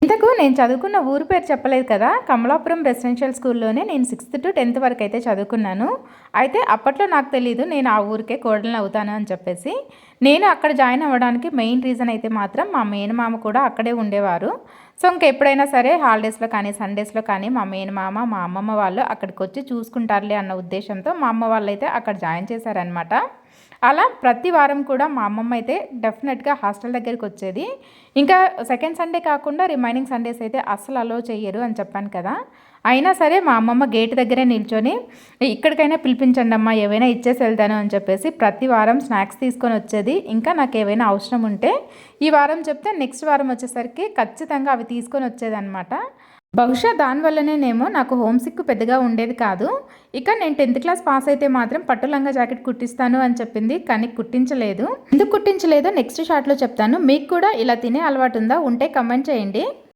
ఇంతకు నేను చదువుకున్న ఊరు పేరు చెప్పలేదు కదా. కమలాపురం రెసిడెన్షియల్ స్కూల్లోనే నేను 6th to 10th వరకు అయితే చదువుకున్నాను. అయితే అప్పట్లో నాకు తెలీదు నేను ఆ ఊరికే కోడలిని అవుతాను అని చెప్పేసి. నేను అక్కడ జాయిన్ అవ్వడానికి మెయిన్ రీజన్ అయితే మాత్రం మా మేనమామ కూడా అక్కడే ఉండేవారు. సో ఇంకెప్పుడైనా సరే హాలిడేస్లో కానీ సండేస్లో కానీ మా మేనమామ మా అమ్మమ్మ వాళ్ళు అక్కడికి వచ్చి చూసుకుంటారులే అన్న ఉద్దేశంతో మా అమ్మ వాళ్ళు అయితే అక్కడ జాయిన్ చేశారనమాట. అలా ప్రతి వారం కూడా మా అమ్మమ్మ అయితే డెఫినెట్గా హాస్టల్ దగ్గరికి వచ్చేది. ఇంకా సెకండ్ సండే కాకుండా రిమైనింగ్ సండేస్ అయితే అస్సలు అలో చెయ్యరు అని చెప్పాను కదా. అయినా సరే మా అమ్మమ్మ గేట్ దగ్గరే నిల్చొని ఇక్కడికైనా పిలిపించండి అమ్మా, ఏవైనా ఇచ్చేసి వెళ్తాను అని చెప్పేసి ప్రతి వారం స్నాక్స్ తీసుకొని వచ్చేది. ఇంకా నాకు ఏవైనా అవసరం ఉంటే ఈ వారం చెప్తే నెక్స్ట్ వారం వచ్చేసరికి ఖచ్చితంగా అవి తీసుకొని వచ్చేదన్నమాట. బహుశా దానివల్లనేనేమో నాకు హోమ్ సిక్ పెద్దగా ఉండేది కాదు. ఇక నేను 10th క్లాస్ పాస్ అయితే మాత్రం పట్టు లంగా జాకెట్ కుట్టిస్తాను అని చెప్పింది, కానీ కుట్టించలేదు. ఎందుకు కుట్టించలేదో నెక్స్ట్ షార్ట్లో చెప్తాను. మీకు కూడా ఇలా తినే అలవాటు ఉందా? ఉంటే కమెంట్ చేయండి.